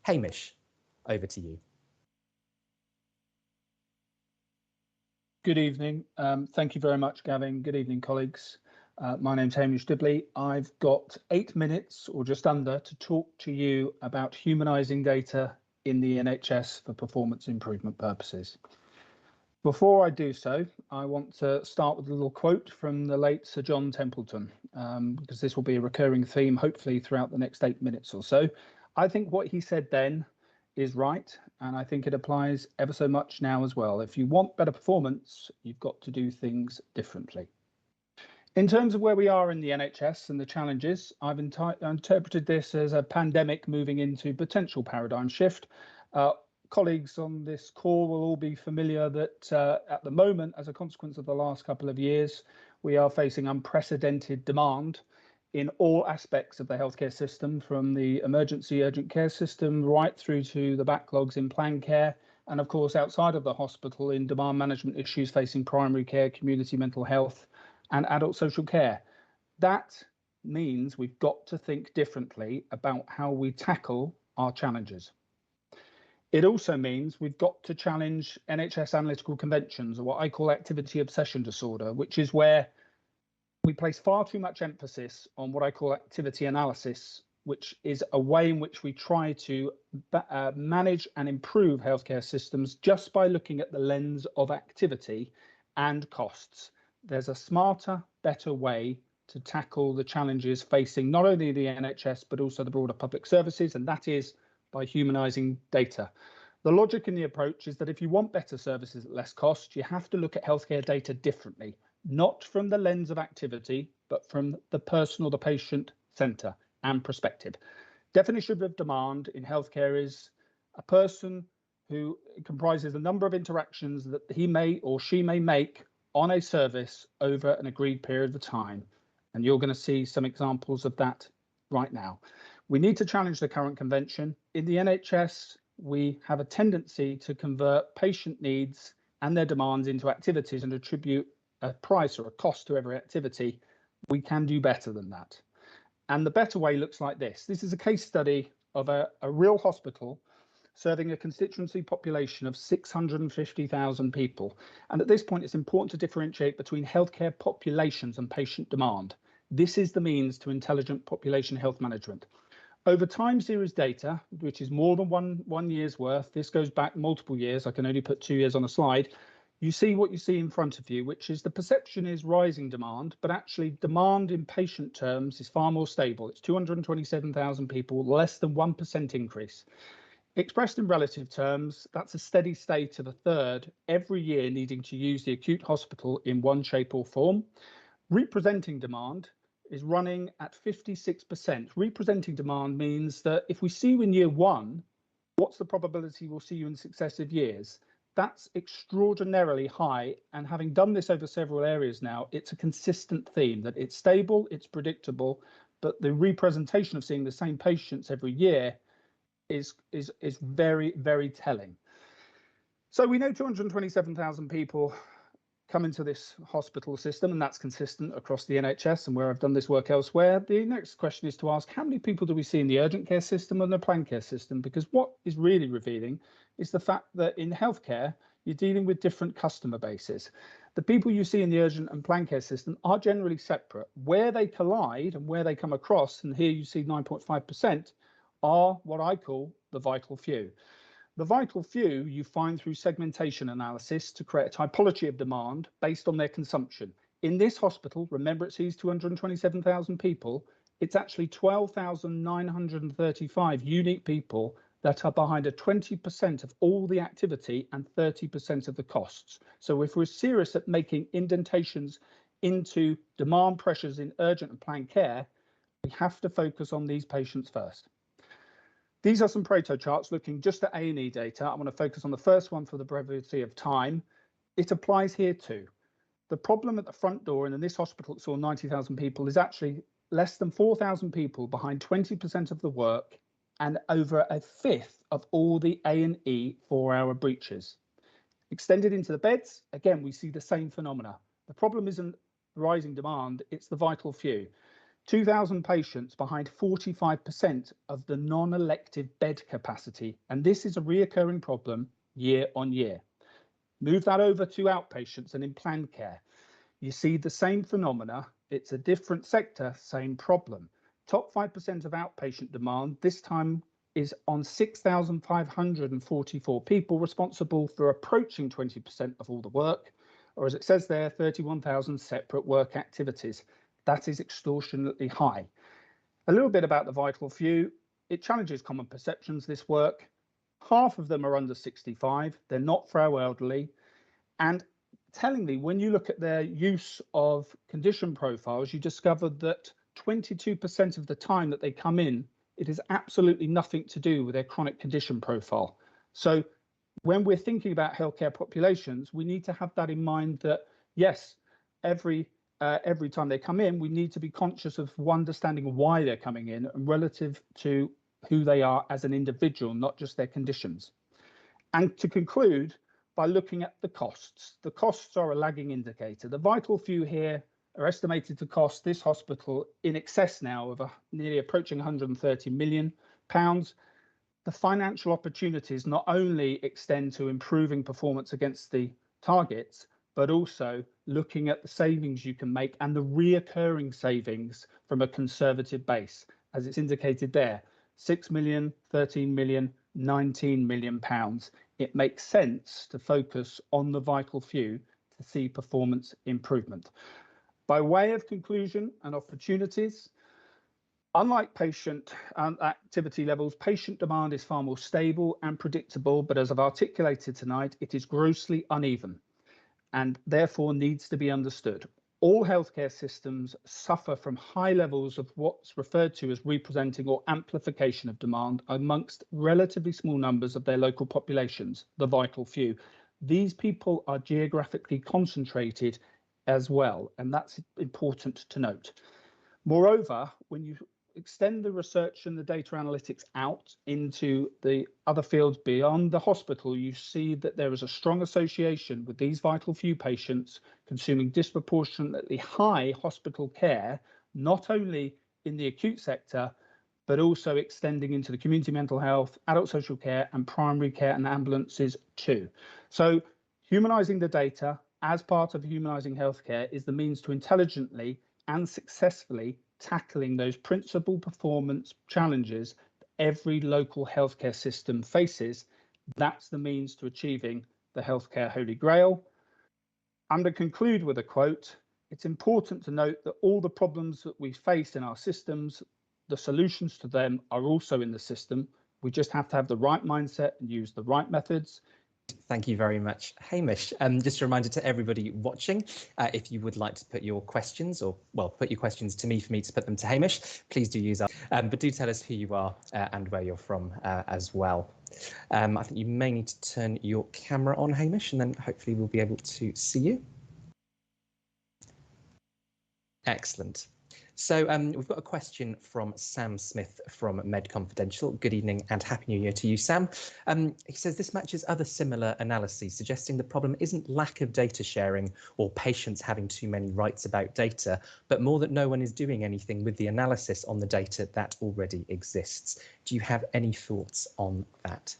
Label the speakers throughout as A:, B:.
A: Hamish, over to you.
B: Good evening. Thank you very much, Gavin. Good evening, colleagues. My name's Hamish Dibley. I've got 8 minutes or just under to talk to you about humanising data in the NHS for performance improvement purposes. Before I do so, I want to start with a little quote from the late Sir John Templeton, because this will be a recurring theme, hopefully, throughout the next 8 minutes or so. I think what he said then is right, and I think it applies ever so much now as well. If you want better performance, you've got to do things differently. In terms of where we are in the NHS and the challenges, I've interpreted this as a pandemic moving into potential paradigm shift. Colleagues on this call will all be familiar that at the moment, as a consequence of the last couple of years, we are facing unprecedented demand in all aspects of the healthcare system, from the emergency urgent care system right through to the backlogs in planned care, and of course outside of the hospital in demand management issues facing primary care, community mental health and adult social care. That means we've got to think differently about how we tackle our challenges. It also means we've got to challenge NHS analytical conventions, or what I call activity obsession disorder, which is where we place far too much emphasis on what I call activity analysis, which is a way in which we try to manage and improve healthcare systems just by looking at the lens of activity and costs. There's a smarter, better way to tackle the challenges facing not only the NHS, but also the broader public services, and that is by humanising data. The logic in the approach is that if you want better services at less cost, you have to look at healthcare data differently. Not from the lens of activity, but from the person or the patient centre and perspective. Definition of demand in healthcare is a person who comprises a number of interactions that he may or she may make on a service over an agreed period of time. And you're going to see some examples of that right now. We need to challenge the current convention. In the NHS, we have a tendency to convert patient needs and their demands into activities and attribute a price or a cost to every activity. We can do better than that. And the better way looks like this. This is a case study of a real hospital serving a constituency population of 650,000 people. And at this point, it's important to differentiate between healthcare populations and patient demand. This is the means to intelligent population health management. Over time series data, which is more than one year's worth, this goes back multiple years, I can only put 2 years on a slide, you see what you see in front of you, which is the perception is rising demand, but actually demand in patient terms is far more stable. It's 227,000 people, less than 1% increase. Expressed in relative terms, that's a steady state of a third every year needing to use the acute hospital in one shape or form. Representing demand is running at 56%. Representing demand means that if we see you in year one, what's the probability we'll see you in successive years? That's extraordinarily high, and having done this over several areas now, it's a consistent theme that it's stable, it's predictable, but the representation of seeing the same patients every year is very, very telling. So we know 227,000 people come into this hospital system, and that's consistent across the NHS and where I've done this work elsewhere. The next question is to ask, how many people do we see in the urgent care system and the planned care system? Because what is really revealing is the fact that in healthcare, you're dealing with different customer bases. The people you see in the urgent and planned care system are generally separate. Where they collide and where they come across, and here you see 9.5%, are what I call the vital few. The vital few you find through segmentation analysis to create a typology of demand based on their consumption. In this hospital, remember it sees 227,000 people, it's actually 12,935 unique people that are behind a 20% of all the activity and 30% of the costs. So if we're serious at making indentations into demand pressures in urgent and planned care, we have to focus on these patients first. These are some Pareto charts looking just at A&E data. I want to focus on the first one for the brevity of time. It applies here too. The problem at the front door, and in this hospital it saw 90,000 people, is actually less than 4,000 people behind 20% of the work and over a fifth of all the A&E 4-hour breaches. Extended into the beds, again, we see the same phenomena. The problem isn't rising demand, it's the vital few. 2,000 patients behind 45% of the non-elective bed capacity. And this is a reoccurring problem year on year. Move that over to outpatients and in planned care. You see the same phenomena. It's a different sector, same problem. Top 5% of outpatient demand this time is on 6,544 people, responsible for approaching 20% of all the work, or as it says there, 31,000 separate work activities. That is extortionately high. A little bit about the vital few. It challenges common perceptions, this work. Half of them are under 65. They're not frail elderly. And tellingly, when you look at their use of condition profiles, you discover that 22% of the time that they come in, it is absolutely nothing to do with their chronic condition profile. So when we're thinking about healthcare populations, we need to have that in mind that, yes, every time they come in, we need to be conscious of understanding why they're coming in and relative to who they are as an individual, not just their conditions. And to conclude, by looking at the costs. The costs are a lagging indicator. The vital few here are estimated to cost this hospital in excess now of nearly approaching £130 million. The financial opportunities not only extend to improving performance against the targets, but also looking at the savings you can make and the reoccurring savings from a conservative base, as it's indicated there, 6 million, 13 million, 19 million pounds. It makes sense to focus on the vital few to see performance improvement. By way of conclusion and opportunities, unlike patient activity levels, patient demand is far more stable and predictable, but as I've articulated tonight, it is grossly uneven and therefore needs to be understood. All healthcare systems suffer from high levels of what's referred to as representing or amplification of demand amongst relatively small numbers of their local populations, the vital few. These people are geographically concentrated as well, and that's important to note. Moreover, when you extend the research and the data analytics out into the other fields beyond the hospital, you see that there is a strong association with these vital few patients consuming disproportionately high hospital care, not only in the acute sector, but also extending into the community mental health, adult social care, and primary care and ambulances too. So humanising the data as part of humanising healthcare is the means to intelligently and successfully tackling those principal performance challenges every local healthcare system faces. That's the means to achieving the healthcare holy grail. I'm going to conclude with a quote. It's important to note that all the problems that we face in our systems, the solutions to them are also in the system. We just have to have the right mindset and use the right methods.
A: Thank you very much, Hamish. Just a reminder to everybody watching, if you would like to put your questions put your questions to me for me to put them to Hamish, please do use that. But do tell us who you are and where you're from as well. I think you may need to turn your camera on, Hamish, and then hopefully we'll be able to see you. Excellent. So we've got a question from Sam Smith from Med Confidential. Good evening and Happy New Year to you, Sam. He says this matches other similar analyses suggesting the problem isn't lack of data sharing or patients having too many rights about data, but more that no one is doing anything with the analysis on the data that already exists. Do you have any thoughts on that?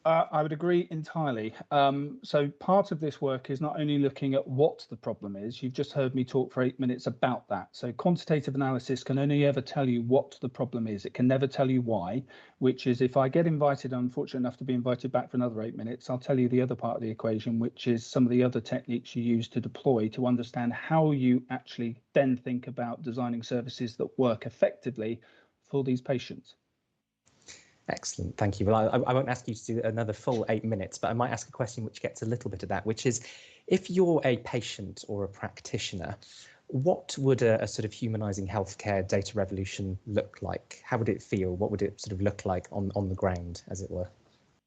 B: I would agree entirely. So part of this work is not only looking at what the problem is, you've just heard me talk for 8 minutes about that. So quantitative analysis can only ever tell you what the problem is. It can never tell you why, which is if I get invited, I'm fortunate enough to be invited back for another 8 minutes, I'll tell you the other part of the equation, which is some of the other techniques you use to deploy to understand how you actually then think about designing services that work effectively for these patients.
A: Excellent, thank you. Well, I won't ask you to do another full 8 minutes, but I might ask a question which gets a little bit of that, which is, if you're a patient or a practitioner, what would a sort of humanising healthcare data revolution look like? How would it feel? What would it sort of look like on the ground, as it were?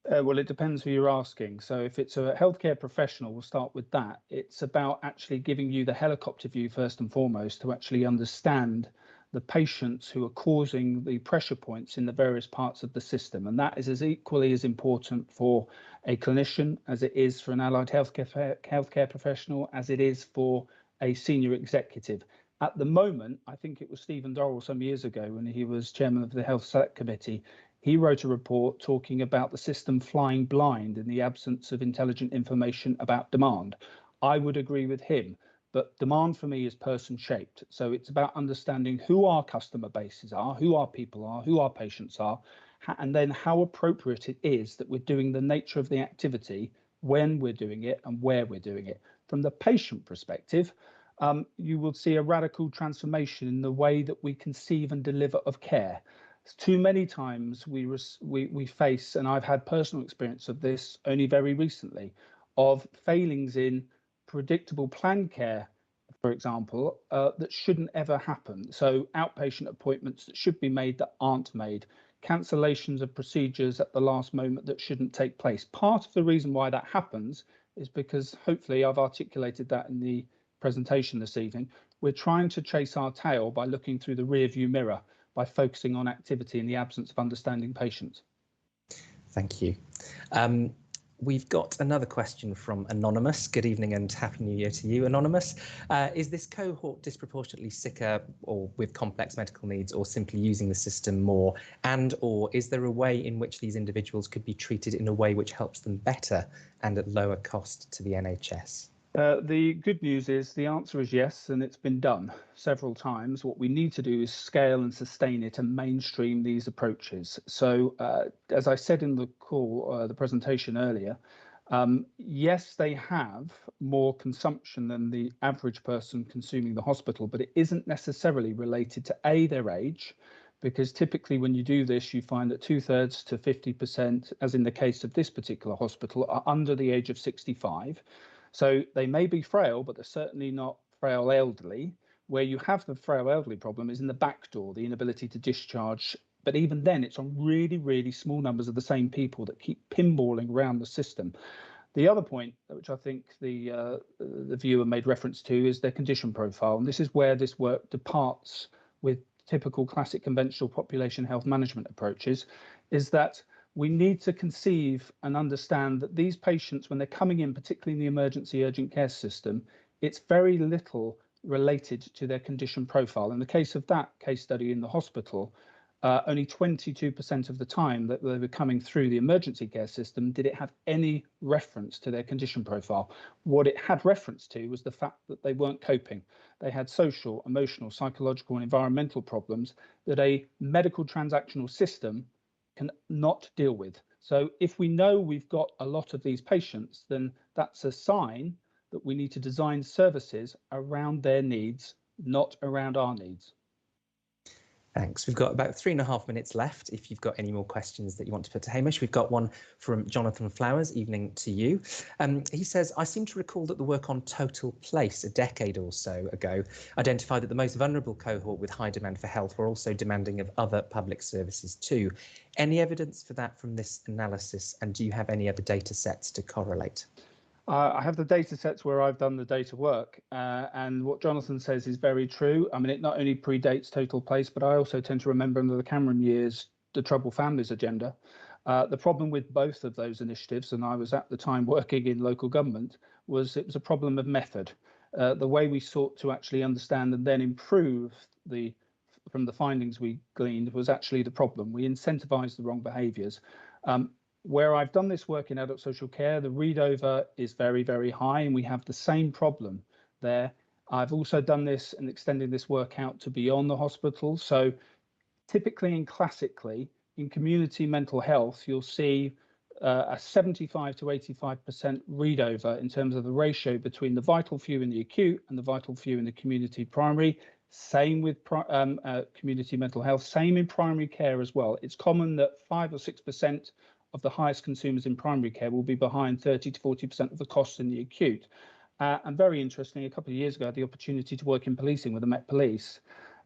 B: Well, it depends who you're asking. So if it's a healthcare professional, we'll start with that. It's about actually giving you the helicopter view first and foremost to actually understand the patients who are causing the pressure points in the various parts of the system. And that is as equally as important for a clinician as it is for an allied healthcare professional, as it is for a senior executive. At the moment, I think it was Stephen Dorrell some years ago when he was chairman of the Health Select Committee, he wrote a report talking about the system flying blind in the absence of intelligent information about demand. I would agree with him, but demand for me is person shaped. So it's about understanding who our customer bases are, who our people are, who our patients are, and then how appropriate it is that we're doing the nature of the activity, when we're doing it and where we're doing it. From the patient perspective, you will see a radical transformation in the way that we conceive and deliver of care. Too many times we face, and I've had personal experience of this only very recently, of failings in predictable planned care, for example, that shouldn't ever happen. So outpatient appointments that should be made that aren't made, cancellations of procedures at the last moment that shouldn't take place. Part of the reason why that happens is because, hopefully I've articulated that in the presentation this evening, we're trying to chase our tail by looking through the rear view mirror, by focusing on activity in the absence of understanding patients.
A: Thank you. We've got another question from Anonymous. Good evening and Happy New Year to you, Anonymous. Is this cohort disproportionately sicker or with complex medical needs, or simply using the system more? And or is there a way in which these individuals could be treated in a way which helps them better and at lower cost to the NHS?
B: The good news is the answer is yes, and it's been done several times. What we need to do is scale and sustain it and mainstream these approaches. So as I said in the call, the presentation earlier, yes, they have more consumption than the average person consuming the hospital, but it isn't necessarily related to their age, because typically when you do this, you find that 2/3 to 50%, as in the case of this particular hospital, are under the age of 65. So they may be frail, but they're certainly not frail elderly. Where you have the frail elderly problem is in the back door, the inability to discharge. But even then, it's on really, really small numbers of the same people that keep pinballing around the system. The other point, which I think the viewer made reference to, is their condition profile. And this is where this work departs with typical classic conventional population health management approaches, is that we need to conceive and understand that these patients, when they're coming in, particularly in the emergency urgent care system, it's very little related to their condition profile. In the case of that case study in the hospital, only 22% of the time that they were coming through the emergency care system did it have any reference to their condition profile. What it had reference to was the fact that they weren't coping. They had social, emotional, psychological, and environmental problems that a medical transactional system can not deal with. So if we know we've got a lot of these patients, then that's a sign that we need to design services around their needs, not around our needs.
A: Thanks. We've got about 3.5 minutes left. If you've got any more questions that you want to put to Hamish, we've got one from Jonathan Flowers. Evening to you. He says, I seem to recall that the work on Total Place a decade or so ago identified that the most vulnerable cohort with high demand for health were also demanding of other public services too. Any evidence for that from this analysis? And do you have any other data sets to correlate?
B: I have the data sets where I've done the data work, and what Jonathan says is very true. I mean, it not only predates Total Place, but I also tend to remember under the Cameron years, the Troubled Families agenda. The problem with both of those initiatives, and I was at the time working in local government, was it was a problem of method. The way we sought to actually understand and then improve from the findings we gleaned was actually the problem. We incentivized the wrong behaviours. Where I've done this work in adult social care, the read over is very, very high, and we have the same problem there. I've also done this and extending this work out to beyond the hospital. So typically and classically in community mental health, you'll see a 75 to 85% read over in terms of the ratio between the vital few in the acute and the vital few in the community primary. Same with community mental health, same in primary care as well. It's common that 5 or 6% of the highest consumers in primary care will be behind 30 to 40% of the costs in the acute. And very interestingly, a couple of years ago, I had the opportunity to work in policing with the Met Police.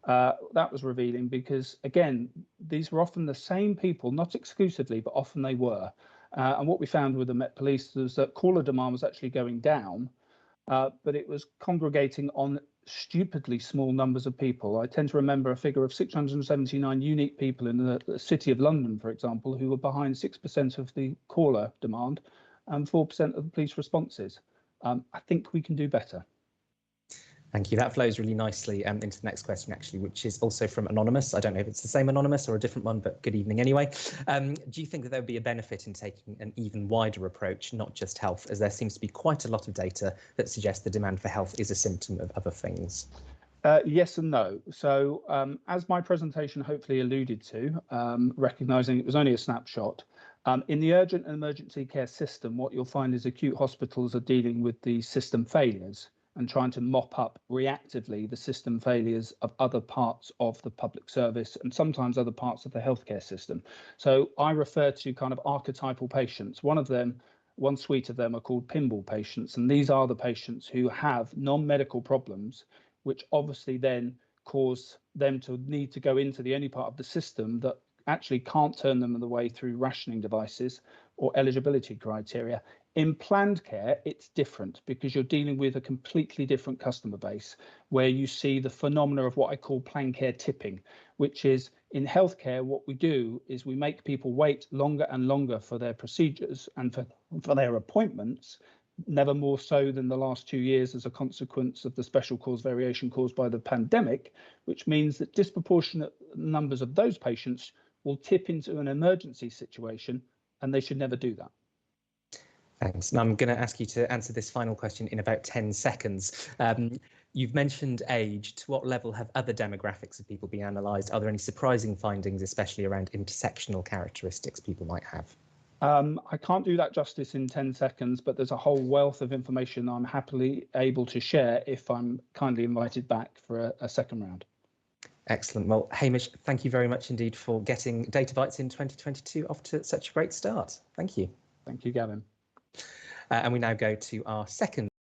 B: That was revealing because, again, these were often the same people, not exclusively, but often they were. And what we found with the Met Police was that caller demand was actually going down, but it was congregating on stupidly small numbers of people. I tend to remember a figure of 679 unique people in the City of London, for example, who were behind 6% of the caller demand and 4% of the police responses. I think we can do better.
A: Thank you. That flows really nicely into the next question, actually, which is also from Anonymous. I don't know if it's the same Anonymous or a different one, but good evening anyway. Do you think that there would be a benefit in taking an even wider approach, not just health, as there seems to be quite a lot of data that suggests the demand for health is a symptom of other things?
B: Yes and no. So as my presentation hopefully alluded to, recognising it was only a snapshot, in the urgent and emergency care system, what you'll find is acute hospitals are dealing with the system failures and trying to mop up reactively the system failures of other parts of the public service and sometimes other parts of the healthcare system. So I refer to kind of archetypal patients. One suite of them are called pinball patients, and these are the patients who have non-medical problems, which obviously then cause them to need to go into the only part of the system that actually can't turn them away through rationing devices or eligibility criteria. In planned care, it's different because you're dealing with a completely different customer base where you see the phenomena of what I call planned care tipping, which is in healthcare, what we do is we make people wait longer and longer for their procedures and for their appointments, never more so than the last 2 years as a consequence of the special cause variation caused by the pandemic, which means that disproportionate numbers of those patients will tip into an emergency situation, and they should never do that.
A: Thanks. Now I'm going to ask you to answer this final question in about 10 seconds. You've mentioned age. To what level have other demographics of people been analysed? Are there any surprising findings, especially around intersectional characteristics people might have?
B: I can't do that justice in 10 seconds, but there's a whole wealth of information I'm happily able to share if I'm kindly invited back for a second round.
A: Excellent. Well, Hamish, thank you very much indeed for getting Data Bites in 2022 off to such a great start. Thank you.
B: Thank you, Gavin.
A: And we now go to our second